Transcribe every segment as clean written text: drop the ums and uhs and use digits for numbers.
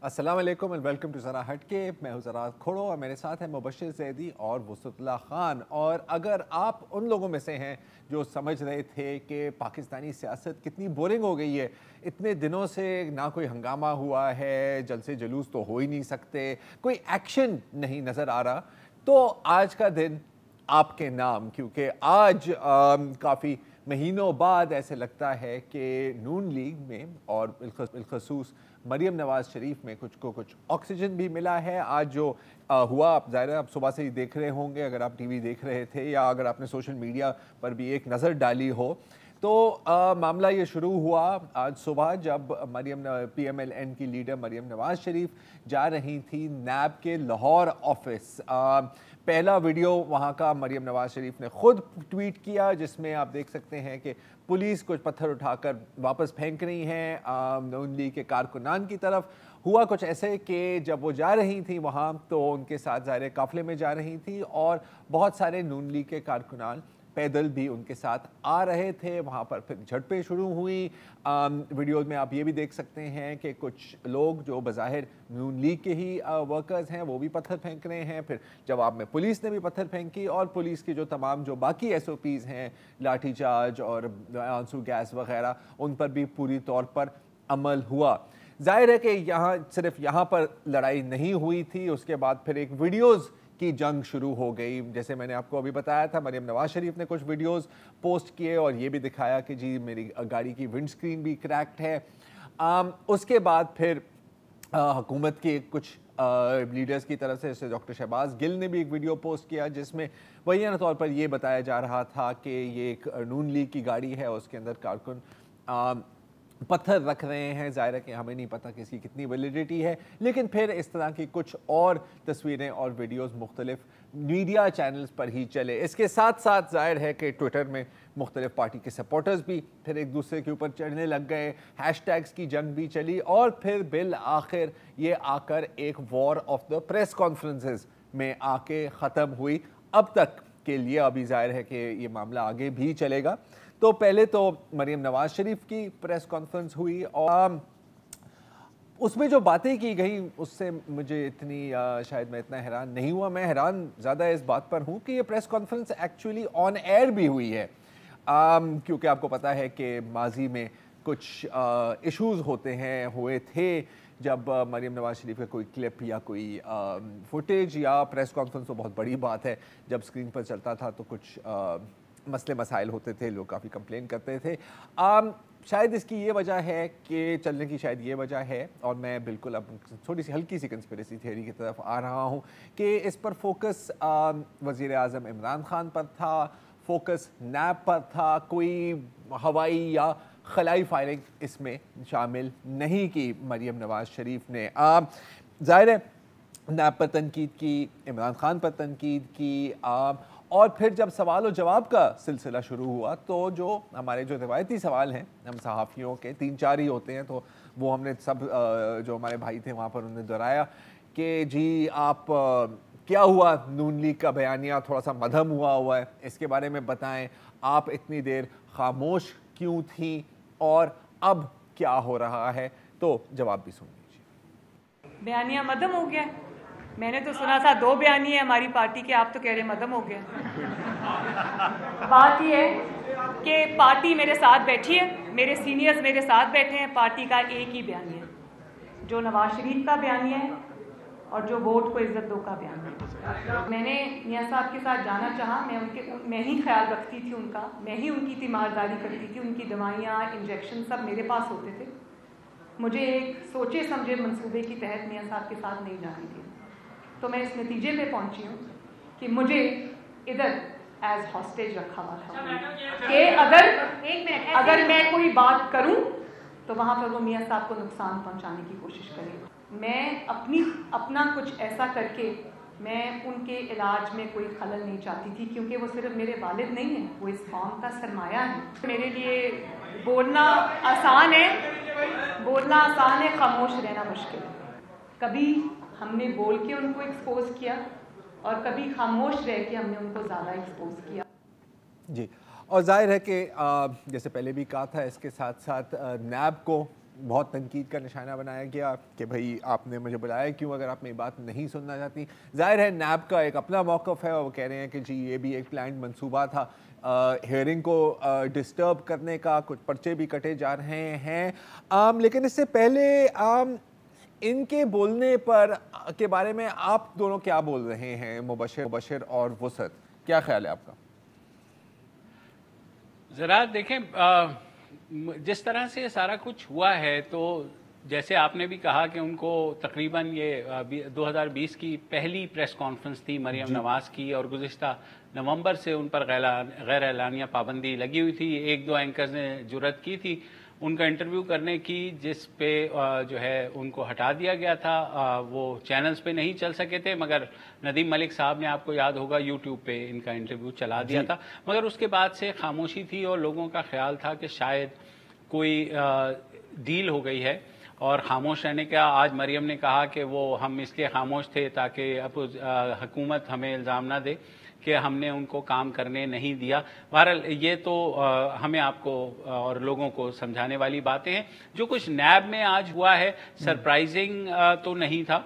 अस्सलाम वालेकुम and welcome to ज़रा हटके। मैं हूँ ज़रा खोड़ो और मेरे साथ है मुबश्शिर ज़ैदी और वसुतुल्लाह ख़ान। और अगर आप उन लोगों में से हैं जो समझ रहे थे कि पाकिस्तानी सियासत कितनी बोरिंग हो गई है, इतने दिनों से ना कोई हंगामा हुआ है, जलसे जुलूस तो हो ही नहीं सकते, कोई एक्शन नहीं नज़र आ रहा, तो आज का दिन आपके नाम, क्योंकि आज काफ़ी महीनों बाद ऐसे लगता है कि नून लीग में और बिलखसूस मरीम नवाज शरीफ में कुछ ऑक्सीजन भी मिला है। आज जो हुआ, आप ज़ाहिर है आप सुबह से ही देख रहे होंगे, अगर आप टीवी देख रहे थे या अगर आपने सोशल मीडिया पर भी एक नज़र डाली हो, तो मामला ये शुरू हुआ आज सुबह जब PMLN की लीडर मरीम नवाज शरीफ जा रही थी नैब के लाहौर ऑफिस। पहला वीडियो वहाँ का मरीम नवाज शरीफ ने खुद ट्वीट किया, जिसमें आप देख सकते हैं कि पुलिस कुछ पत्थर उठाकर वापस फेंक रही हैं नून लीग के कारकुनान की तरफ। हुआ कुछ ऐसे कि जब वो जा रही थी वहाँ, तो उनके साथ ज़ाहिर काफ़िले में जा रही थी और बहुत सारे नून लीग के कारकुनान पैदल भी उनके साथ आ रहे थे। वहाँ पर फिर झड़पें शुरू हुई। वीडियो में आप ये भी देख सकते हैं कि कुछ लोग जो बज़ाहिर नून लीग के ही वर्कर्स हैं वो भी पत्थर फेंक रहे हैं। फिर जवाब में पुलिस ने भी पत्थर फेंकी और पुलिस की जो तमाम जो बाकी SOPs हैं, लाठीचार्ज और आंसू गैस वगैरह, उन पर भी पूरी तौर पर अमल हुआ। जाहिर है कि सिर्फ यहाँ पर लड़ाई नहीं हुई थी, उसके बाद फिर एक वीडियोज़ की जंग शुरू हो गई। जैसे मैंने आपको अभी बताया था, मरीम नवाज शरीफ ने कुछ वीडियोस पोस्ट किए और ये भी दिखाया कि जी मेरी गाड़ी की विंड स्क्रीन भी क्रैक्ड है। उसके बाद फिर हुकूमत के कुछ लीडर्स की तरफ से, जैसे डॉक्टर शहबाज गिल ने भी एक वीडियो पोस्ट किया जिसमें मुबैना तौर पर यह बताया जा रहा था कि ये एक नून लीग की गाड़ी है, उसके अंदर कारकुन पत्थर रख रहे हैं। ज़ाहिर है कि हमें नहीं पता कि इसकी कितनी वैलिडिटी है, लेकिन फिर इस तरह की कुछ और तस्वीरें और वीडियोस मुख्तलिफ मीडिया चैनल्स पर ही चले। इसके साथ साथ ज़ाहिर है कि ट्विटर में मुख्तलिफ पार्टी के सपोर्टर्स भी फिर एक दूसरे के ऊपर चढ़ने लग गए, हैशटैग्स की जंग भी चली और फिर बिल आखिर ये आकर एक war of the press conferences में आके ख़त्म हुई। अब तक के लिए अभी ज़ाहिर है कि ये मामला आगे भी चलेगा। तो पहले तो मरीम नवाज शरीफ की प्रेस कॉन्फ्रेंस हुई और उसमें जो बातें की गई उससे मुझे इतनी शायद मैं इतना हैरान नहीं हुआ। मैं हैरान ज़्यादा इस बात पर हूँ कि ये press conference actually on air भी हुई है, क्योंकि आपको पता है कि माजी में कुछ इश्यूज़ हुए थे जब मरीम नवाज शरीफ का कोई क्लिप या कोई फुटेज या प्रेस कॉन्फ्रेंस, तो बहुत बड़ी बात है, जब स्क्रीन पर चलता था तो कुछ मसले मसाइल होते थे, लोग काफ़ी कंप्लेन करते थे। शायद इसकी ये वजह है कि चलने की शायद ये वजह है, और मैं बिल्कुल अब थोड़ी सी हल्की सी कंस्पिरेसी थियरी की तरफ आ रहा हूँ कि इस पर फोकस वज़ीर आज़म इमरान खान पर था, फोकस नैब पर था, कोई हवाई या खलाई फायरिंग इसमें शामिल नहीं की मरीम नवाज शरीफ ने। ज़ाहिर है नैब पर तनकीद की, इमरान खान पर तनकीद की, और फिर जब सवाल और जवाब का सिलसिला शुरू हुआ तो जो हमारे जो रिवायती सवाल हैं हम सहाफ़ियों के 3-4 ही होते हैं, तो वो हमने सब जो हमारे भाई थे वहाँ पर उन्होंने दोहराया कि जी आप क्या हुआ, नून लीग का बयानिया थोड़ा सा मध्यम हुआ है, इसके बारे में बताएं, आप इतनी देर खामोश क्यों थी और अब क्या हो रहा है। तो जवाब भी सुन लीजिए। बयानिया मध्यम हो गया, मैंने तो सुना था 2 बयानी है हमारी पार्टी के, आप तो कह रहे मध्यम हो गया। बात यह है कि पार्टी मेरे साथ बैठी है, मेरे सीनियर्स मेरे साथ बैठे हैं, पार्टी का एक ही बयानी है जो नवाज शरीफ का बयानी है और जो वोट को इज्जत दो का बयानी है। मैंने मियां साहब के साथ जाना चाहा, मैं ही ख्याल रखती थी उनका, मैं ही उनकी तीमारदारी करती थी, उनकी दवाइयाँ इंजेक्शन सब मेरे पास होते थे। मुझे एक सोचे समझे मंसूबे की तहत मियां साहब के साथ नहीं जानी थी, तो मैं इस नतीजे पे पहुंची हूँ कि मुझे इधर एज हॉस्टेज रखा हुआ था कि अगर मैं कोई बात करूं तो वहाँ पर वो मियां साहब को नुकसान पहुंचाने की कोशिश करें। मैं अपना कुछ ऐसा करके मैं उनके इलाज में कोई खलल नहीं चाहती थी, क्योंकि वो सिर्फ मेरे वालिद नहीं हैं, वो इस कौम का सरमाया है। मेरे लिए बोलना आसान है, खामोश रहना मुश्किल है। कभी हमने बोल के उनको एक्सपोज किया और कभी खामोश रह के हमने उनको ज़्यादा एक्सपोज किया। जी, और जाहिर है कि जैसे पहले भी कहा था, इसके साथ साथ नैब को बहुत तनकीद का निशाना बनाया गया कि भाई आपने मुझे बुलाया क्यों अगर आप मेरी बात नहीं सुनना चाहती। ज़ाहिर है नैब का एक अपना मौक़िफ़ है और वो कह रहे हैं कि जी ये भी एक प्लान मंसूबा था हेयरिंग को डिस्टर्ब करने का, कुछ पर्चे भी कटे जा रहे हैं। लेकिन इससे पहले इनके बोलने पर के बारे में आप दोनों क्या बोल रहे हैं, मुबशिर और वुसत, क्या ख्याल है आपका? ज़रा देखें, जिस तरह से सारा कुछ हुआ है तो जैसे आपने भी कहा कि उनको तकरीबन ये 2020 की पहली प्रेस कॉन्फ्रेंस थी मरियम नवाज़ की और गुज़िश्ता नवंबर से उन पर गैर एलानिया पाबंदी लगी हुई थी। एक दो एंकर्स ने जुर्रत की थी उनका इंटरव्यू करने की, जिस पे जो है उनको हटा दिया गया था। वो चैनल्स पे नहीं चल सके थे, मगर नदीम मलिक साहब ने, आपको याद होगा, यूट्यूब पे इनका इंटरव्यू चला दिया था। मगर उसके बाद से खामोशी थी और लोगों का ख्याल था कि शायद कोई डील हो गई है और खामोश रहने का। आज मरियम ने कहा कि वो हम इसलिए खामोश थे ताकि अब हुकूमत हमें इल्ज़ाम ना दे कि हमने उनको काम करने नहीं दिया। बहरहाल ये तो हमें आपको और लोगों को समझाने वाली बातें हैं। जो कुछ नैब में आज हुआ है सरप्राइजिंग तो नहीं था,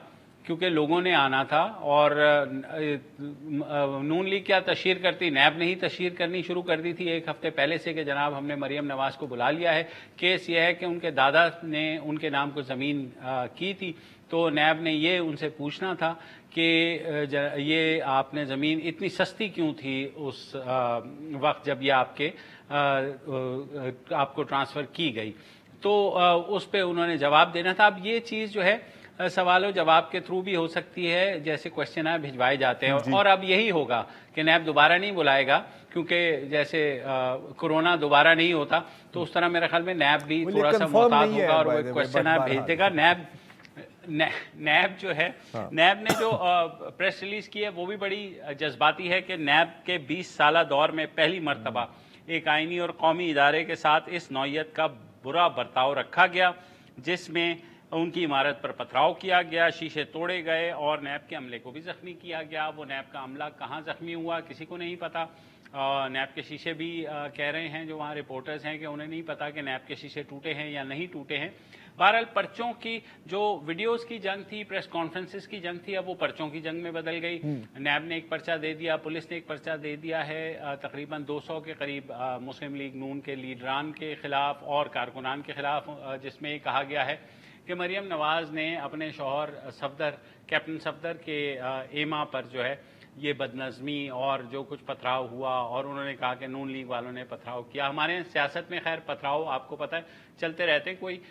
क्योंकि लोगों ने आना था और नून लीग क्या तशहीर करती, नैब ने ही तशहीर करनी शुरू कर दी थी एक हफ्ते पहले से कि जनाब हमने मरियम नवाज़ को बुला लिया है। केस यह है कि उनके दादा ने उनके नाम को ज़मीन की थी, तो नैब ने ये उनसे पूछना था कि ये आपने ज़मीन इतनी सस्ती क्यों थी उस वक्त जब ये आपको ट्रांसफ़र की गई, तो उस पर उन्होंने जवाब देना था। अब ये चीज़ जो है सवालों जवाब के थ्रू भी हो सकती है, जैसे क्वेश्चन आए भिजवाए जाते हैं और अब यही होगा कि नैब दोबारा नहीं बुलाएगा, क्योंकि जैसे कोरोना दोबारा नहीं होता तो उस तरह मेरे ख्याल में नैब भी थोड़ा सा मोहतात होगा और वो क्वेश्चन आए भेज देगा। नैब जो है नैब ने जो प्रेस रिलीज की है वो भी बड़ी जज्बाती है कि नैब के 20 साला दौर में पहली मर्तबा एक आईनी और कौमी इदारे के साथ इस नौइयत का बुरा बर्ताव रखा गया, जिसमें उनकी इमारत पर पथराव किया गया, शीशे तोड़े गए और नैब के अमले को भी जख्मी किया गया। वो नैब का अमला कहाँ जख्मी हुआ किसी को नहीं पता। नैब के शीशे भी कह रहे हैं जो वहाँ रिपोर्टर्स हैं कि उन्हें नहीं पता कि नैब के शीशे टूटे हैं या नहीं टूटे हैं। बहरहाल पर्चों की जो वीडियोस की जंग थी, प्रेस कॉन्फ्रेंसेस की जंग थी, अब वो पर्चों की जंग में बदल गई। नैब ने एक पर्चा दे दिया, पुलिस ने एक पर्चा दे दिया है तकरीबन 200 के करीब मुस्लिम लीग नून के लीडरान के खिलाफ और कारकुनान के खिलाफ, जिसमें कहा गया है कि मरियम नवाज़ ने अपने शौहर कैप्टन सफदर के एमा पर जो है ये बदनज़मी और जो कुछ पथराव हुआ, और उन्होंने कहा कि नून लीग वालों ने पथराव किया। हमारे सियासत में खैर पथराव आपको पता है चलते रहते हैं, कोई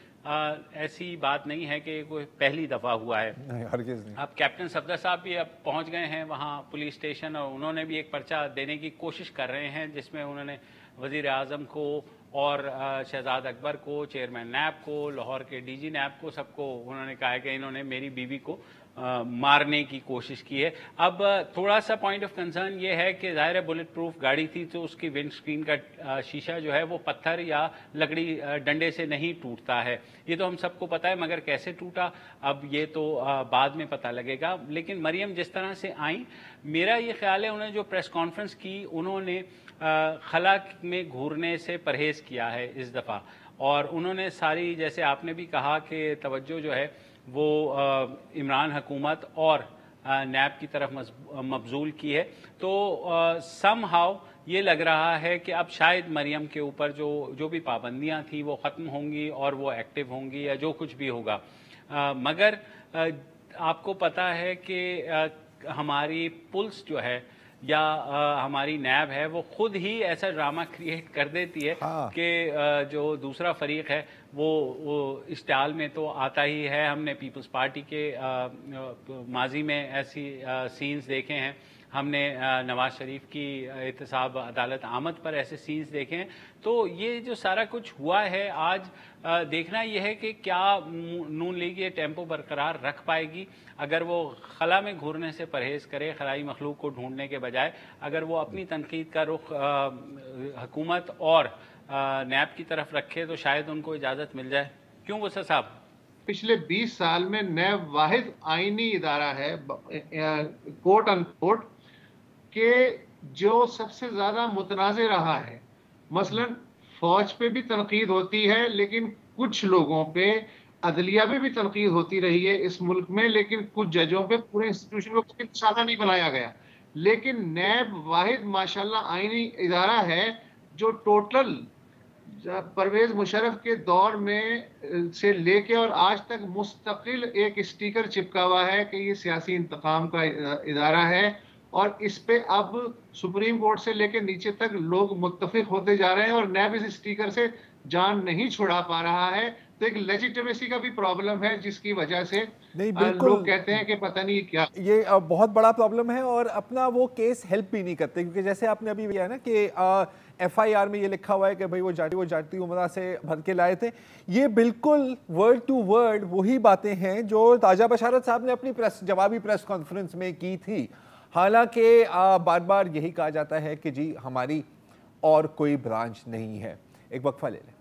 ऐसी बात नहीं है कि कोई पहली दफ़ा हुआ है। नहीं, हरगिज़ नहीं। अब कैप्टन सफदर साहब भी अब पहुंच गए हैं वहाँ पुलिस स्टेशन और उन्होंने भी एक पर्चा देने की कोशिश कर रहे हैं, जिसमें उन्होंने वज़ीर आज़म को और शहजाद अकबर को, चेयरमैन नैब को, लाहौर के डीजी नैब को, सबको उन्होंने कहा है कि इन्होंने मेरी बीवी को मारने की कोशिश की है। अब थोड़ा सा पॉइंट ऑफ कंसर्न ये है कि ज़ाहिर है बुलेट प्रूफ गाड़ी थी तो उसकी विंड स्क्रीन का शीशा जो है वो पत्थर या लकड़ी डंडे से नहीं टूटता है, ये तो हम सबको पता है, मगर कैसे टूटा अब ये तो बाद में पता लगेगा। लेकिन मरियम जिस तरह से आई, मेरा ये ख्याल है उन्होंने जो प्रेस कॉन्फ्रेंस की उन्होंने खला में घूरने से परहेज़ किया है इस दफ़ा, और उन्होंने सारी, जैसे आपने भी कहा कि तवज्जो जो है वो इमरान हुकूमत और नैब की तरफ मबजूल की है। तो समहाउ ये लग रहा है कि अब शायद मरियम के ऊपर जो भी पाबंदियां थी वो ख़त्म होंगी और वो एक्टिव होंगी या जो कुछ भी होगा। मगर आपको पता है कि हमारी पुलिस जो है या हमारी नैब है वो खुद ही ऐसा ड्रामा क्रिएट कर देती है कि जो दूसरा फरीक है वो इस टाल में तो आता ही है। हमने पीपल्स पार्टी के माजी में ऐसी सीन्स देखे हैं, हमने नवाज शरीफ की एहतसाब अदालत आमद पर ऐसे सीन्स देखे हैं। तो ये जो सारा कुछ हुआ है आज देखना यह है कि क्या नून लीग ये टेम्पो बरकरार रख पाएगी। अगर वो खला में घूरने से परहेज़ करे, खलाई मखलूक को ढूंढने के बजाय अगर वो अपनी तनकीद का रुख हुकूमत और नैब की तरफ रखे तो शायद उनको इजाज़त मिल जाए। क्यों वसा साहब? पिछले 20 साल में नैब वाहिद आईनी इदारा है कोर्ट अनकोर्ट के जो सबसे ज़्यादा मुतनाज़ रहा है। मसलन फौज पे भी तनकीद होती है लेकिन कुछ लोगों पे अदलिया में भी तनकीद होती रही है इस मुल्क में, लेकिन कुछ जजों पे पूरे इंस्टीट्यूशन को कभी निशाना नहीं बनाया गया। लेकिन नैब वाहिद माशाल्लाह आईनी इदारा है जो टोटल परवेज मुशर्रफ के दौर में से लेके और आज तक मुस्तकिल एक स्टिकर चिपका हुआ है कि ये सियासी इंतकाम का इदारा है, और इस पे अब सुप्रीम कोर्ट से लेके नीचे तक लोग मुत्तफिक होते जा रहे हैं और नैब इस स्टिकर से जान नहीं छुड़ा पा रहा है। तो एक लेजिटिमेसी का भी प्रॉब्लम है जिसकी वजह से लोग कहते हैं कि पता नहीं क्या, ये बहुत बड़ा प्रॉब्लम है और अपना वो केस हेल्प भी नहीं करते, क्योंकि जैसे आपने अभी किया ना कि FIR में ये लिखा हुआ है कि भाई वो जाती उमरा से भर के लाए थे। ये बिल्कुल वर्ड टू वर्ड वही बातें हैं जो ताजा बशारत साहब ने अपनी जवाबी प्रेस कॉन्फ्रेंस में की थी। हालांकि बार बार यही कहा जाता है कि जी हमारी और कोई ब्रांच नहीं है। एक वक्फा ले लें।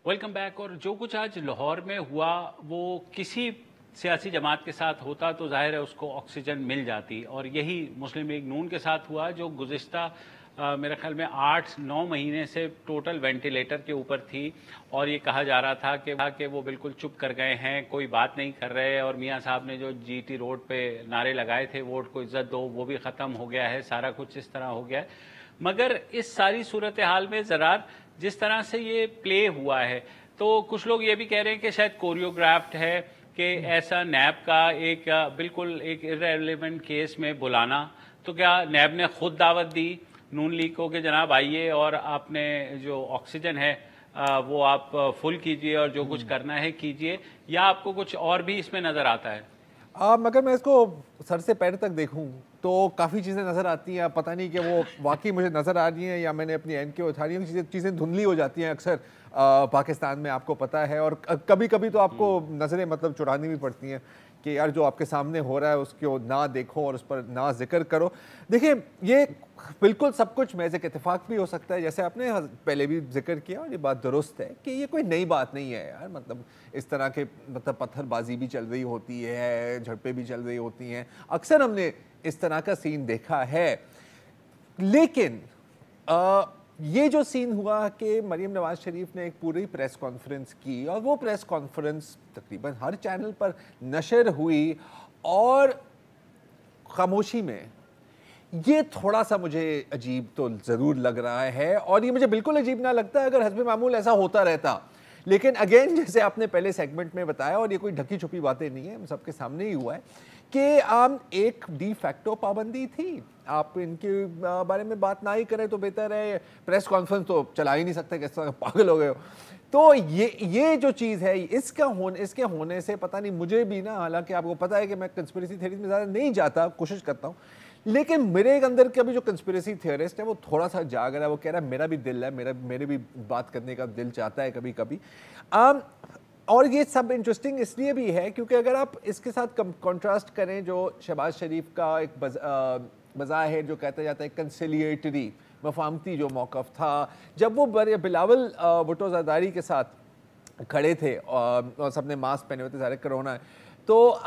Welcome back. और जो कुछ आज लाहौर में हुआ वो किसी सियासी जमात के साथ होता तो जाहिर है उसको ऑक्सीजन मिल जाती, और यही मुस्लिम लीग नून के साथ हुआ जो गुज़िश्ता मेरे ख्याल में 8-9 महीने से टोटल वेंटिलेटर के ऊपर थी, और ये कहा जा रहा था कि वो बिल्कुल चुप कर गए हैं, कोई बात नहीं कर रहे। और मियाँ साहब ने जो GT रोड पे नारे लगाए थे वोट को इज्जत दो, वो भी ख़त्म हो गया है, सारा कुछ इस तरह हो गया है। मगर इस सारी सूरत हाल में ज़रा जिस तरह से ये प्ले हुआ है, तो कुछ लोग ये भी कह रहे हैं कि शायद कोरियोग्राफ्ड है, कि ऐसा नैब का एक बिल्कुल एक इररिलेवेंट केस में बुलाना। तो क्या नैब ने खुद दावत दी नून लीग को कि जनाब आइए और आपने जो ऑक्सीजन है वो आप फुल कीजिए और जो कुछ करना है कीजिए, या आपको कुछ और भी इसमें नज़र आता है? मगर मैं इसको सर से पैर तक देखूं तो काफ़ी चीज़ें नज़र आती हैं। पता नहीं कि वो वाकई मुझे नज़र आ रही हैं या मैंने अपनी एन के उठा रही हैं। चीज़ें धुंधली हो जाती हैं अक्सर पाकिस्तान में, आपको पता है। और कभी कभी तो आपको नज़रें मतलब चुरानी भी पड़ती हैं कि यार जो आपके सामने हो रहा है उसको ना देखो और उस पर ना जिक्र करो। देखिए ये बिल्कुल सब कुछ महज़ एक इत्तेफाक भी हो सकता है, जैसे आपने पहले भी जिक्र किया, और ये बात दुरुस्त है कि ये कोई नई बात नहीं है यार। मतलब इस तरह के मतलब पत्थरबाजी भी चल रही होती है, झड़पें भी चल रही होती हैं, अक्सर हमने इस तरह का सीन देखा है। लेकिन ये जो सीन हुआ कि मरीम नवाज शरीफ ने एक पूरी प्रेस कॉन्फ्रेंस की और वो प्रेस कॉन्फ्रेंस तकरीबन हर चैनल पर नशर हुई और खामोशी में, ये थोड़ा सा मुझे अजीब तो ज़रूर लग रहा है। और ये मुझे बिल्कुल अजीब ना लगता अगर हस्बे मामूल ऐसा होता रहता। लेकिन अगेन जैसे आपने पहले सेगमेंट में बताया, और ये कोई ढकी छुपी बातें नहीं है, सबके सामने ही हुआ है कि एक डी फैक्टो पाबंदी थी। आप इनके बारे में बात ना ही करें तो बेहतर है। प्रेस कॉन्फ्रेंस तो चला ही नहीं सकते, किस तरह पागल हो गए हो। तो ये जो चीज़ है इसके होने से पता नहीं मुझे भी ना, हालांकि आपको पता है कि मैं कंस्पिरेसी थ्योरीज में ज़्यादा नहीं जाता, कोशिश करता हूँ, लेकिन मेरे अंदर का भी जो कंस्पिरेसी थ्योरिस्ट है वो थोड़ा सा जाग रहा है। वो कह रहा है मेरा भी दिल है, मेरे भी बात करने का दिल चाहता है कभी कभी। और ये सब इंटरेस्टिंग इसलिए भी है क्योंकि अगर आप इसके साथ कॉन्ट्रास्ट करें जो शहबाज शरीफ का एक बज़ाहिर जो कहता जाता है कंसिलिएटरी मफाहमती जो मौक़िफ़ था, जब वो बिलावल भुट्टो ज़रदारी के साथ खड़े थे और सबने मास्क पहने हुए थे, सारे कोरोना है, तो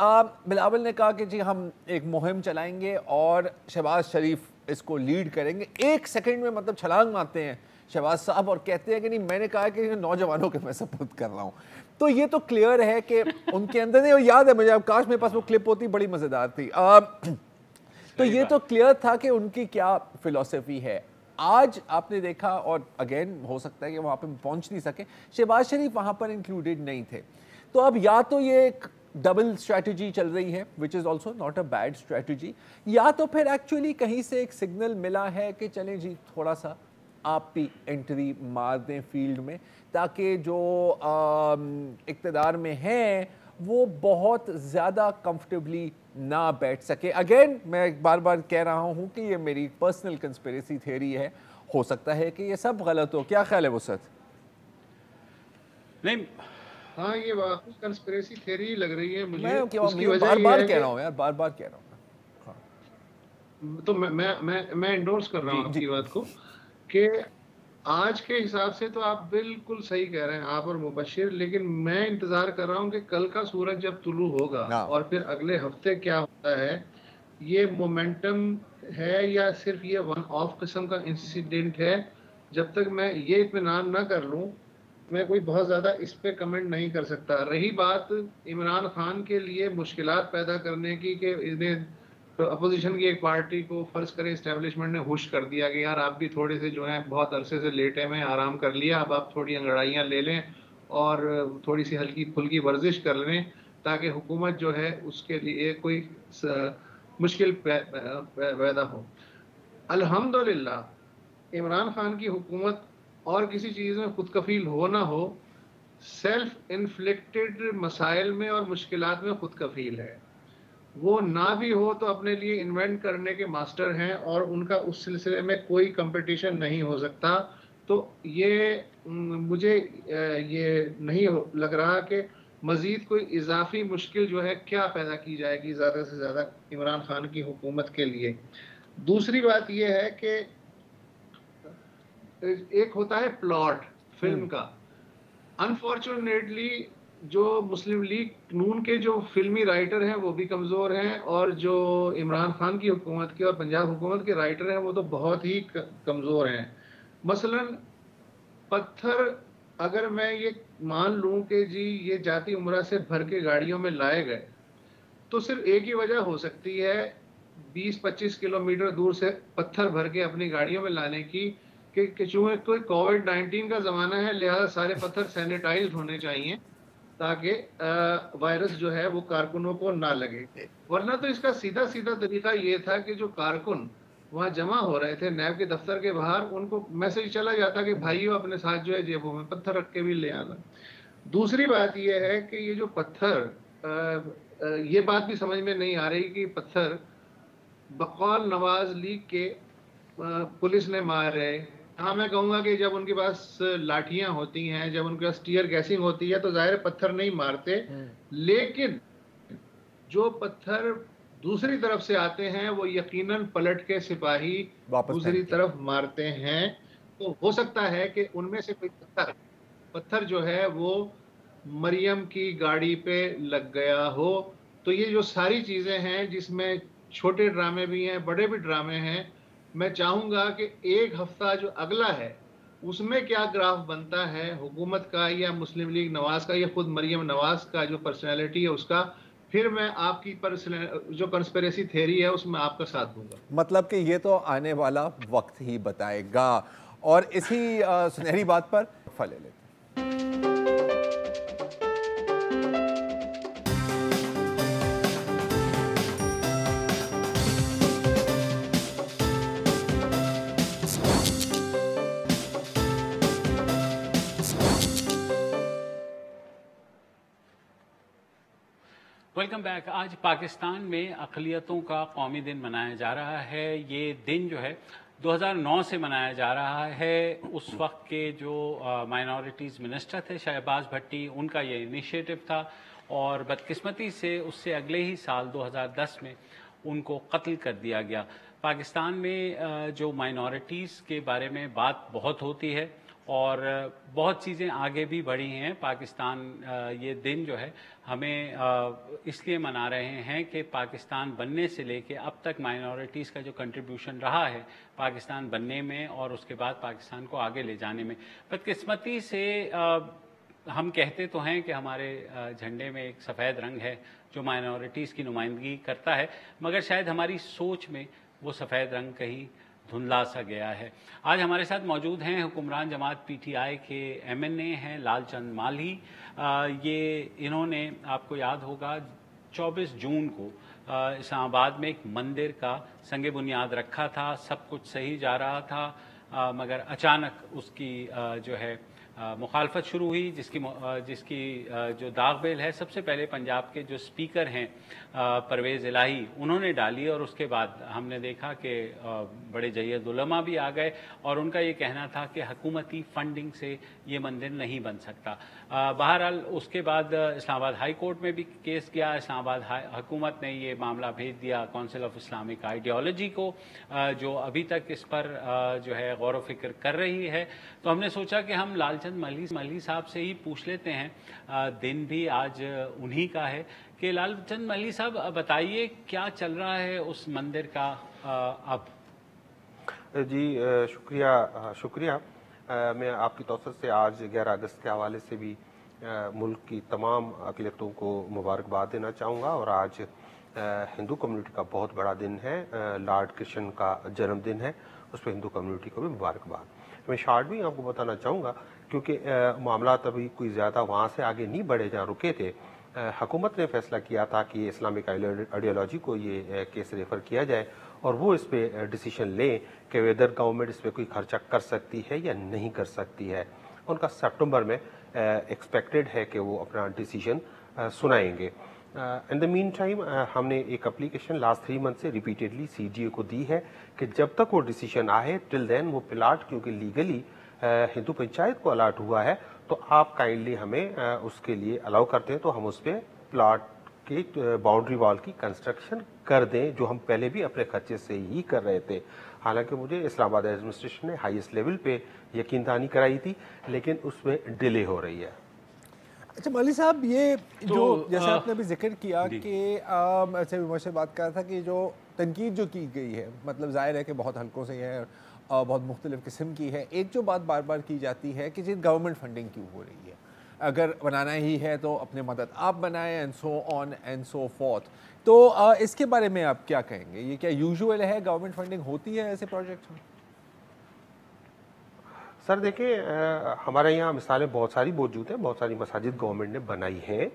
बिलावल ने कहा कि जी हम एक मुहिम चलाएंगे और शहबाज शरीफ इसको लीड करेंगे। एक सेकंड में मतलब छलांग मारते हैं शहबाज साहब और कहते हैं कि नहीं, मैंने कहा कि नौजवानों के मैं सपोर्ट कर रहा हूँ। तो ये तो क्लियर है कि उनके अंदर नहीं, और याद है मुझे, अब काश मेरे पास वो क्लिप होती, बड़ी मज़ेदार थी। तो ये तो क्लियर था कि उनकी क्या फ़िलॉसफी है। आज आपने देखा, और अगेन हो सकता है कि वहाँ पे पहुँच नहीं सके, शहबाज शरीफ वहाँ पर इंक्लूडेड नहीं थे। तो अब या तो ये एक डबल स्ट्रैटेजी चल रही है which is also not a bad strategy, या तो फिर एक्चुअली कहीं से एक सिग्नल मिला है कि चलें जी थोड़ा सा आप भी एंट्री मार दें फील्ड में, ताकि जो इक़्तिदार में हैं वो बहुत ज़्यादा कंफर्टेबली ना बैठ सके। अगेन मैं बार बार कह रहा हूँ कि ये मेरी पर्सनल कंस्पिरेसी थ्योरी है, हो सकता है कि ये सब गलत हो। क्या ख्याल है वसत? नहीं, हाँ ये वाकई कंस्पिरेसी थ्योरी लग रही है मुझे। मैं बार बार कह रहा हूँ यार, बार बार कह रहा हूँ। हाँ। तो मैं एंडोर्स कर रहा हूँ आपकी बात को कि आज के हिसाब से तो आप बिल्कुल सही कह रहे हैं, आप और मुबशिर, लेकिन मैं इंतजार कर रहा हूं कि कल का सूरज जब तुलू होगा और फिर अगले हफ्ते क्या होता है, ये मोमेंटम है या सिर्फ ये वन ऑफ किस्म का इंसिडेंट है। जब तक मैं ये इत्मीनान ना कर लूं, मैं कोई बहुत ज़्यादा इस पे कमेंट नहीं कर सकता। रही बात इमरान खान के लिए मुश्किलात पैदा करने की कि इन्हें तो अपोजिशन की एक पार्टी को फर्ज करें इस्टेब्लिशमेंट ने हुश कर दिया कि यार आप भी थोड़े से जो है बहुत अरसे से लेटे में आराम कर लिया, अब आप थोड़ी अंगड़ाइयाँ ले लें और थोड़ी सी हल्की फुल्की वर्जिश कर लें ताकि हुकूमत जो है उसके लिए कोई मुश्किल पैदा हो। अल्हम्दुलिल्लाह इमरान खान की हुकूमत और किसी चीज़ में खुद कफील हो ना हो, सेल्फ इन्फ्लिक्टेड मसाइल में और मुश्किलात में खुद कफील है। वो ना भी हो तो अपने लिए इन्वेंट करने के मास्टर हैं और उनका उस सिलसिले में कोई कंपटीशन नहीं हो सकता। तो ये मुझे ये नहीं लग रहा कि मजीद कोई इजाफी मुश्किल जो है क्या पैदा की जाएगी ज़्यादा से ज़्यादा इमरान खान की हुकूमत के लिए। दूसरी बात ये है कि एक होता है प्लॉट फिल्म का, अनफॉर्चुनेटली जो मुस्लिम लीग नून के जो फिल्मी राइटर हैं वो भी कमज़ोर हैं और जो इमरान खान की हुकूमत के और पंजाब हुकूमत के राइटर हैं वो तो बहुत ही कमज़ोर हैं। मसलन पत्थर अगर मैं ये मान लूं कि जी ये जाती उम्रा से भर के गाड़ियों में लाए गए, तो सिर्फ एक ही वजह हो सकती है 20-25 किलोमीटर दूर से पत्थर भर के अपनी गाड़ियों में लाने की कि चूंकि कोई कोविड-19 का ज़माना है, लिहाजा सारे पत्थर सैनिटाइज्ड होने चाहिए ताकि वायरस जो है वो कारकुनों को ना लगे। वरना तो इसका सीधा सीधा तरीका ये था कि जो कारकुन वहाँ जमा हो रहे थे नैब के दफ्तर के बाहर, उनको मैसेज चला जाता कि भाइयों अपने साथ जो है जेबों में पत्थर रख के भी ले आना। दूसरी बात ये है कि ये जो पत्थर, ये बात भी समझ में नहीं आ रही कि पत्थर बकौल नवाज लीग के पुलिस ने मारे। हाँ, मैं कहूँगा कि जब उनके पास लाठियां होती हैं, जब उनके पास टीयर गैसिंग होती है तो जाहिर पत्थर नहीं मारते, लेकिन जो पत्थर दूसरी तरफ से आते हैं वो यकीनन पलट के सिपाही दूसरी तरफ मारते हैं। तो हो सकता है कि उनमें से कोई पत्थर जो है वो मरियम की गाड़ी पे लग गया हो। तो ये जो सारी चीजें हैं जिसमें छोटे ड्रामे भी हैं, बड़े भी ड्रामे हैं, मैं चाहूंगा कि एक हफ्ता जो अगला है उसमें क्या ग्राफ बनता है हुकूमत का या मुस्लिम लीग नवाज का या खुद मरियम नवाज का जो पर्सनैलिटी है उसका, फिर मैं आपकी जो कंस्पिरेसी थ्योरी है उसमें आपका साथ दूंगा। मतलब कि ये तो आने वाला वक्त ही बताएगा। और इसी सुनहरी बात पर फल ले लेते हैं। Welcome back. आज पाकिस्तान में अक़लियतों का कौमी दिन मनाया जा रहा है। ये दिन जो है 2009 से मनाया जा रहा है। उस वक्त के जो माइनॉरिटीज़ मिनिस्टर थे शहबाज भट्टी, उनका ये इनिशिएटिव था और बदकिस्मती से उससे अगले ही साल 2010 में उनको कत्ल कर दिया गया। पाकिस्तान में जो माइनॉरिटीज़ के बारे में बात बहुत होती है और बहुत चीज़ें आगे भी बढ़ी हैं। पाकिस्तान ये दिन जो है हमें इसलिए मना रहे हैं कि पाकिस्तान बनने से लेके अब तक माइनॉरिटीज़ का जो कंट्रीब्यूशन रहा है पाकिस्तान बनने में और उसके बाद पाकिस्तान को आगे ले जाने में, बदकिस्मती से हम कहते तो हैं कि हमारे झंडे में एक सफ़ेद रंग है जो माइनॉरिटीज़ की नुमाइंदगी करता है, मगर शायद हमारी सोच में वो सफ़ेद रंग कहीं धुंधला सा गया है। आज हमारे साथ मौजूद हैं हुक्मरान जमात पीटीआई के एमएनए हैं लालचंद माल्ही। ये इन्होंने, आपको याद होगा, 24 जून को इस्लामाबाद में एक मंदिर का संगे बुनियाद रखा था। सब कुछ सही जा रहा था, मगर अचानक उसकी जो है मुखालफत शुरू हुई, जिसकी जो दागबेल है सबसे पहले पंजाब के जो स्पीकर हैं परवेज़ इलाही, उन्होंने डाली। और उसके बाद हमने देखा कि बड़े जय्यद उलमा भी आ गए और उनका ये कहना था कि हुकूमती फंडिंग से ये मंदिर नहीं बन सकता। बहरहाल उसके बाद इस्लामाबाद हाई कोर्ट में भी केस गया। इस्लामाबाद हुकूमत ने ये मामला भेज दिया काउंसिल ऑफ इस्लामिक आइडियोलॉजी को, जो अभी तक इस पर जो है गौर व फिक्र कर रही है। तो हमने सोचा कि हम लालचंद मल्ही साहब से ही पूछ लेते हैं, दिन भी आज उन्हीं का है, कि लालचंद मल्ही साहब बताइए क्या चल रहा है उस मंदिर का अब। जी शुक्रिया। मैं आपकी तौफीक से आज 11 अगस्त के हवाले से भी मुल्क की तमाम अक़लियतों को मुबारकबाद देना चाहूँगा। और आज हिंदू कम्युनिटी का बहुत बड़ा दिन है, लॉर्ड कृष्ण का जन्मदिन है, उस पर हिंदू कम्युनिटी को भी मुबारकबाद। मैं शॉर्ट भी आपको बताना चाहूँगा क्योंकि मामला अभी कोई ज़्यादा वहाँ से आगे नहीं बढ़े जहाँ रुके थे। हुकूमत ने फैसला किया था कि इस्लामिक आइडियोलॉजी को ये केस रेफ़र किया जाए और वो इस पर डिसीजन लें कि वेदर गवर्नमेंट इस पर कोई खर्चा कर सकती है या नहीं कर सकती है। उनका सितंबर में एक्सपेक्टेड है कि वो अपना डिसीजन सुनाएंगे। इन द मीन टाइम हमने एक एप्लीकेशन लास्ट 3 मंथ से रिपीटेडली CGA को दी है कि जब तक वो डिसीजन आए टिल देन वो प्लाट, क्योंकि लीगली हिंदू पंचायत को अलाट हुआ है, तो आप काइंडली हमें उसके लिए अलाउ करते हैं तो हम उस पर प्लाट के बाउंड्री वॉल की कंस्ट्रक्शन कर दें, जो हम पहले भी अपने खर्चे से ही कर रहे थे। हालांकि मुझे इस्लामाबाद एडमिनिस्ट्रेशन ने हाईएस्ट लेवल पे यकीन दहानी कराई थी, लेकिन उसमें डिले हो रही है। अच्छा मौलवी साहब, ये तो जो जैसे आपने अभी जिक्र किया कि ऐसे विमर्श से बात कर था कि जो तनकीद जो की गई है, मतलब जाहिर है कि बहुत हल्कों से है, बहुत मुख्तलिफ किस्म की है। एक जो बात बार बार की जाती है कि जी गवर्नमेंट फंडिंग क्यों हो रही है, अगर बनाना ही है तो अपने मदद आप बनाएं and so on and so fourth. तो इसके बारे में आप क्या कहेंगे, ये क्या यूजुअल है, गवर्नमेंट फंडिंग होती है ऐसे प्रोजेक्ट्स में? सर देखिए, हमारे यहाँ मिसालें बहुत सारी मौजूद हैं, बहुत सारी मसाजिद गवर्नमेंट ने बनाई हैं।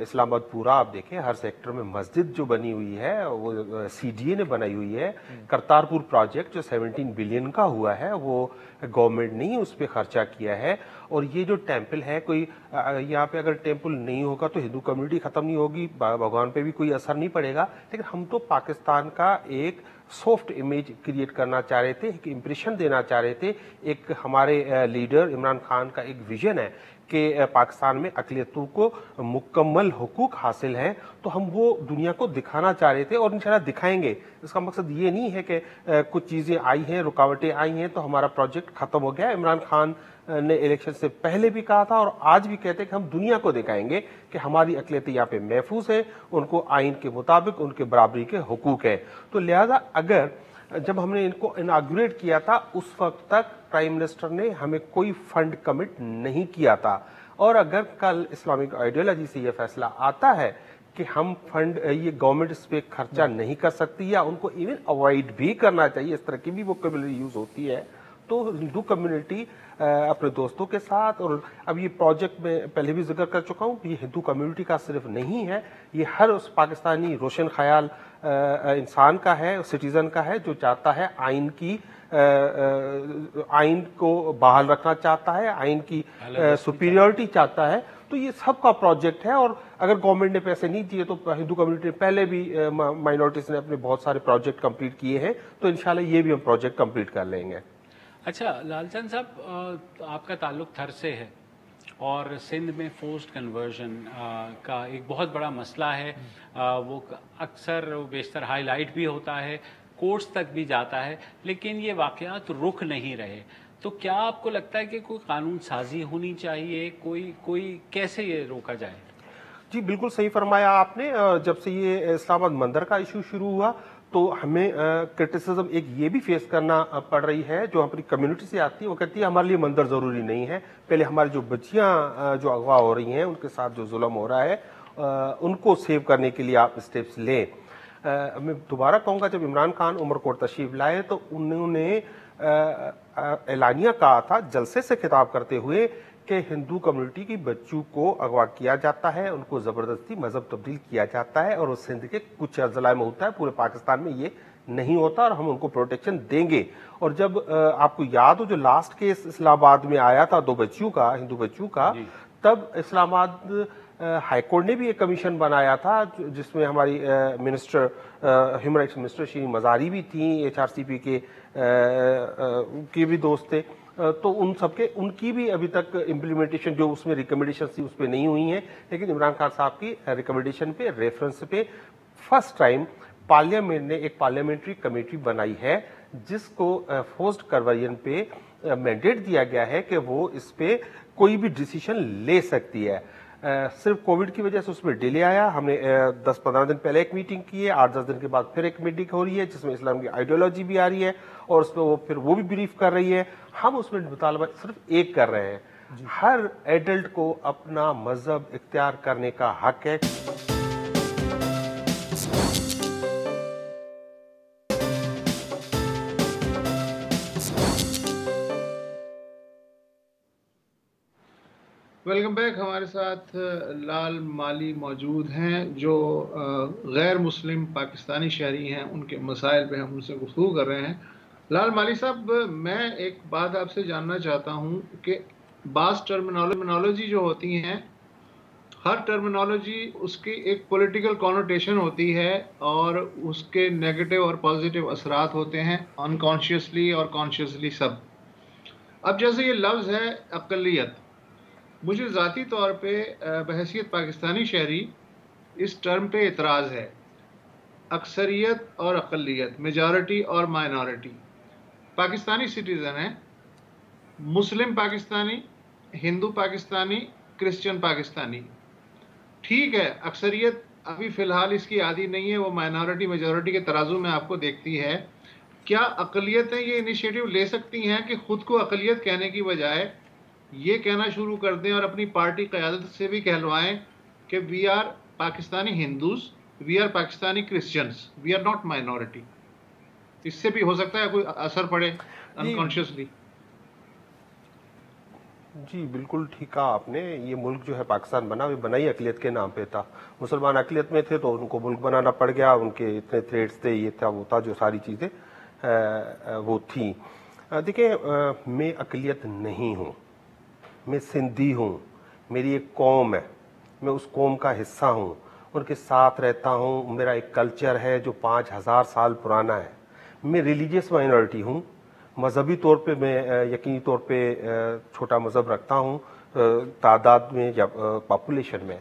इस्लामाबाद पूरा आप देखें, हर सेक्टर में मस्जिद जो बनी हुई है वो CGA ने बनाई हुई है। करतारपुर प्रोजेक्ट जो 17 बिलियन का हुआ है वो गवर्नमेंट ने ही उस पर खर्चा किया है। और ये जो टेम्पल है, कोई यहाँ पे अगर टेम्पल नहीं होगा तो हिंदू कम्युनिटी ख़त्म नहीं होगी, भगवान पे भी कोई असर नहीं पड़ेगा। लेकिन हम तो पाकिस्तान का एक सॉफ्ट इमेज क्रिएट करना चाह रहे थे, एक इम्प्रेशन देना चाह रहे थे। एक हमारे लीडर इमरान खान का एक विजन है कि पाकिस्तान में अक़लियतों को मुकम्मल हुकूक हासिल हैं, तो हम वो दुनिया को दिखाना चाह रहे थे और इंशाल्लाह दिखाएंगे। इसका मकसद ये नहीं है कि कुछ चीज़ें आई हैं, रुकावटें आई हैं तो हमारा प्रोजेक्ट ख़त्म हो गया। इमरान खान ने इलेक्शन से पहले भी कहा था और आज भी कहते हैं कि हम दुनिया को दिखाएंगे कि हमारी अक़लियतें यहाँ पे महफूज है, उनको आइन के मुताबिक उनके बराबरी के हुकूक है। तो लिहाजा अगर जब हमने इनको इनाग्रेट किया था उस वक्त तक प्राइम मिनिस्टर ने हमें कोई फंड कमिट नहीं किया था। और अगर कल इस्लामिक आइडियोलॉजी से यह फैसला आता है कि हम फंड ये गवर्नमेंट इस पर खर्चा नहीं कर सकती या उनको इवन अवॉइड भी करना चाहिए, इस तरह की भी वोकैबुलरी यूज होती है, तो हिंदू कम्युनिटी अपने दोस्तों के साथ, और अब ये प्रोजेक्ट में पहले भी जिक्र कर चुका हूँ, ये हिंदू कम्युनिटी का सिर्फ नहीं है, ये हर उस पाकिस्तानी रोशन ख्याल इंसान का है, सिटीजन का है, जो चाहता है आइन को बहाल रखना चाहता है, आइन की सुपीरियरिटी चाहता है। तो ये सबका प्रोजेक्ट है। और अगर गवर्नमेंट ने पैसे नहीं दिए तो हिंदू कम्युनिटी ने पहले भी माइनॉरिटीज ने अपने बहुत सारे प्रोजेक्ट कंप्लीट किए हैं, तो इंशाल्लाह ये भी हम प्रोजेक्ट कंप्लीट कर लेंगे। अच्छा लालचंद साहब, आपका ताल्लुक थर से है और सिंध में फोर्स्ड कन्वर्जन का एक बहुत बड़ा मसला है। वो अक्सर बेशतर हाईलाइट भी होता है, कोर्ट्स तक भी जाता है, लेकिन ये वाक़यात रुक नहीं रहे। तो क्या आपको लगता है कि कोई कानून साजी होनी चाहिए, कोई कैसे ये रोका जाए? जी बिल्कुल सही फरमाया आपने। जब से ये इस्लामाबाद मंदिर का इशू शुरू हुआ तो हमें क्रिटिसिज्म एक ये भी फेस करना पड़ रही है जो अपनी कम्युनिटी से आती है। वो कहती है हमारे लिए मंदिर ज़रूरी नहीं है, पहले हमारी जो बच्चियां जो अगवा हो रही हैं उनके साथ जो जुल्म हो रहा है उनको सेव करने के लिए आप स्टेप्स लें। मैं दोबारा कहूँगा, जब इमरान खान उमरकोट तशरीफ लाए तो उन्होंने एलानिया कहा था जलसे से खिताब करते हुए कि हिंदू कम्युनिटी की बच्चों को अगवा किया जाता है, उनको ज़बरदस्ती मजहब तब्दील किया जाता है, और वो सिंध के कुछ अजला में होता है, पूरे पाकिस्तान में ये नहीं होता और हम उनको प्रोटेक्शन देंगे। और जब आपको याद हो जो लास्ट केस इस्लामाबाद में आया था 2 बच्चियों का, हिंदू बच्चियों का, तब इस्लामाबाद हाईकोर्ट ने भी एक कमीशन बनाया था जिसमें हमारी minister human rights minister Shri Mazari भी थी, HRCP के भी दोस्त थे। तो उन सबके उनकी भी अभी तक इम्प्लीमेंटेशन जो उसमें रिकमेंडेशन थी उस पर नहीं हुई है, लेकिन इमरान खान साहब की रिकमेंडेशन पे रेफरेंस पे फर्स्ट टाइम पार्लियामेंट ने एक पार्लियामेंट्री कमेटी बनाई है जिसको फोर्स्ड कन्वर्जन पे मैंडेट दिया गया है कि वो इस पे कोई भी डिसीजन ले सकती है। सिर्फ कोविड की वजह से उसमें डिले आया। हमने 10-15 दिन पहले एक मीटिंग की है, 8-10 दिन के बाद फिर एक मीटिंग हो रही है जिसमें इस्लाम की आइडियोलॉजी भी आ रही है और उसमें वो भी ब्रीफ कर रही है। हम उसमें मुतालबा सिर्फ एक कर रहे हैं, हर एडल्ट को अपना मजहब इख्तियार करने का हक है। Welcome back. हमारे साथ लाल माली मौजूद हैं जो गैर मुस्लिम पाकिस्तानी शहरी हैं, उनके मसाइल पे हम उनसे गुफ्तगू कर रहे हैं। लाल माली साहब, मैं एक बात आपसे जानना चाहता हूं कि बास टर्मिनोलॉजी जो होती हैं, हर टर्मिनोलॉजी उसकी एक पॉलिटिकल कॉनोटेशन होती है और उसके नेगेटिव और पॉजिटिव असरात होते हैं, अनकॉन्शियसली और कॉन्शियसली सब। अब जैसे ये लफ्ज़ है अक़लियत, मुझे ज़ाती तौर पे बहैसियत पाकिस्तानी शहरी इस टर्म पे एतराज़ है। अक्सरियत और अक़लियत, मेजॉरिटी और माइनॉरिटी। पाकिस्तानी सिटीज़न हैं, मुस्लिम पाकिस्तानी, हिंदू पाकिस्तानी, क्रिश्चियन पाकिस्तानी। ठीक है, अक्सरियत अभी फ़िलहाल इसकी आदी नहीं है, वो माइनॉरिटी मेजॉरिटी के तराजू में आपको देखती है। क्या अक़लियतें ये इनिशिएटिव ले सकती हैं कि ख़ुद को अक़लियत कहने की बजाय ये कहना शुरू कर दें और अपनी पार्टी क़यादत से भी कहलवाएं कि we are Pakistani Hindus, we are Pakistani Christians, we are not minority? इससे भी हो सकता है कोई असर पड़े अनकॉन्शियसली। जी बिल्कुल ठीक कहा आपने। ये मुल्क जो है पाकिस्तान बना, वो बना ही अक़लियत के नाम पे था। मुसलमान अक़लियत में थे तो उनको मुल्क बनाना पड़ गया, उनके इतने थ्रेड्स थे, ये था वो था, जो सारी चीज़ें वो थी। देखिए, मैं अक़लियत नहीं हूँ, मैं सिंधी हूँ, मेरी एक कौम है, मैं उस कौम का हिस्सा हूँ, उनके साथ रहता हूँ। मेरा एक कल्चर है जो 5000 साल पुराना है। मैं रिलीजियस माइनॉरिटी हूँ, मजहबी तौर पे मैं यकीनी तौर पे छोटा मजहब रखता हूँ तादाद में या पॉपुलेशन में।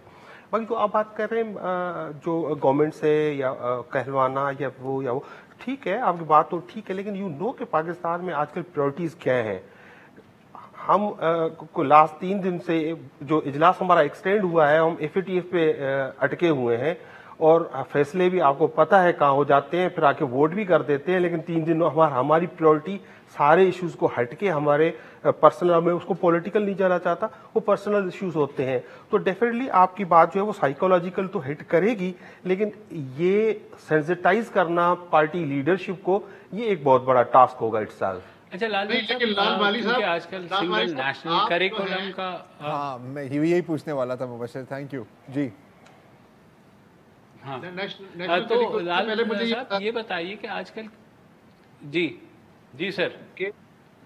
बाकी जो आप बात कर रहे हैं जो गवर्नमेंट से या कहलवाना या वो ठीक है, आपकी बात तो ठीक है, लेकिन यू नो कि पाकिस्तान में आजकल प्रायोरिटीज़ क्या हैं। हम को लास्ट 3 दिन से जो इजलास हमारा एक्सटेंड हुआ है, हम FATF पे अटके हुए हैं और फैसले भी आपको पता है कहाँ हो जाते हैं, फिर आके वोट भी कर देते हैं। लेकिन 3 दिन हमारी प्रायोरिटी सारे इश्यूज को हटके हमारे पर्सनल, में उसको पॉलिटिकल नहीं जाना चाहता, वो पर्सनल इश्यूज होते हैं। तो डेफिनेटली आपकी बात जो है वो साइकोलॉजिकल तो हिट करेगी, लेकिन ये सेंसिटाइज करना पार्टी लीडरशिप को, ये एक बहुत बड़ा टास्क होगा इटसेल्फ। अच्छा लाल माली साहब, आजकल सिंगल नेशनल करिकुलम का हाँ, मैं यही पूछने वाला था मुबश्शिर, थैंक यू जी। हाँ, तो लाल साहब ये बताइए कि आजकल जी सर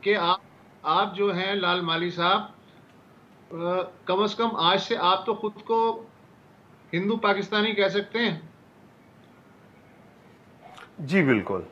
कि आप जो हैं लाल माली साहब, कम से कम आज से आप तो खुद को हिंदू पाकिस्तानी कह सकते हैं। जी बिल्कुल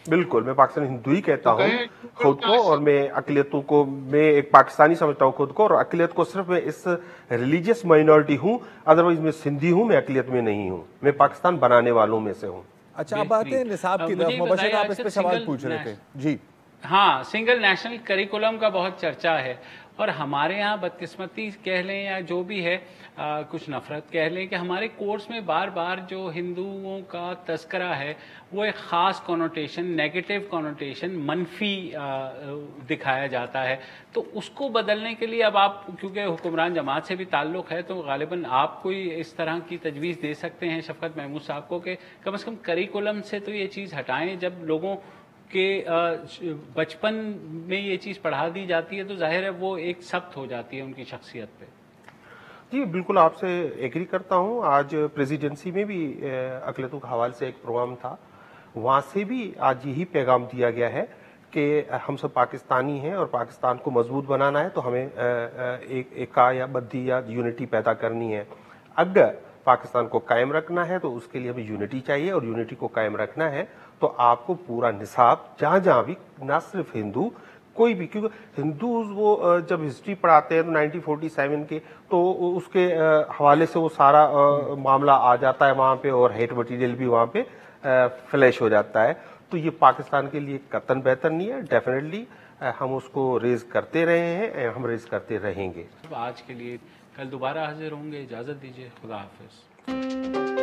बिल्कुल, मैं पाकिस्तानी हिंदू ही कहता हूँ खुद को, और मैं अक़लियतों को, मैं एक पाकिस्तानी समझता हूँ खुद को, और अक़लियत को सिर्फ मैं इस रिलीजियस माइनॉरिटी हूँ, अदरवाइज मैं सिंधी हूँ, मैं अक़लियत में नहीं हूँ, मैं पाकिस्तान बनाने वालों में से हूँ। अच्छा, आप आते हैं निसाब की तरफ। मुबश्शिर, आप इस पे सवाल पूछ रहे थे जी। हाँ, सिंगल नेशनल करिकुलम का बहुत चर्चा है और हमारे यहाँ बदकिस्मती कह लें या जो भी है, कुछ नफरत कह लें कि हमारे कोर्स में बार बार जो हिंदुओं का तस्करा है वो एक ख़ास कॉनोटेशन, नेगेटिव कॉनोटेशन, मनफी दिखाया जाता है। तो उसको बदलने के लिए अब आप, क्योंकि हुक्मरान जमात से भी ताल्लुक़ है, तो गालिबन आप कोई इस तरह की तजवीज़ दे सकते हैं शफकत महमूद साहब को कि कम से कम करिकुलम से तो ये चीज़ हटाएं। जब लोगों के बचपन में ये चीज़ पढ़ा दी जाती है तो जाहिर है वो एक सख्त हो जाती है उनकी शख्सियत पे। जी बिल्कुल, आपसे एग्री करता हूँ। आज प्रेसिडेंसी में भी अक़लियतों के हवाले से एक प्रोग्राम था वहाँ से भी आज यही पैगाम दिया गया है कि हम सब पाकिस्तानी हैं और पाकिस्तान को मजबूत बनाना है, तो हमें एक एका या बद्दी या यूनिटी पैदा करनी है। अगर पाकिस्तान को कायम रखना है तो उसके लिए हमें यूनिटी चाहिए, और यूनिटी को कायम रखना है तो आपको पूरा निसाब जहाँ जहाँ भी, ना सिर्फ हिंदू, कोई भी, क्योंकि हिंदू वो जब हिस्ट्री पढ़ाते हैं तो 1947 के, तो उसके हवाले से वो सारा मामला आ जाता है वहाँ पे, और हेट मटेरियल भी वहाँ पे फ्लैश हो जाता है। तो ये पाकिस्तान के लिए कतन बेहतर नहीं है। डेफिनेटली हम उसको रेज करते रहे हैं, हम रेज करते रहेंगे। आज के लिए कल दोबारा हाजिर होंगे, इजाज़त दीजिए, खुदा हाफिज।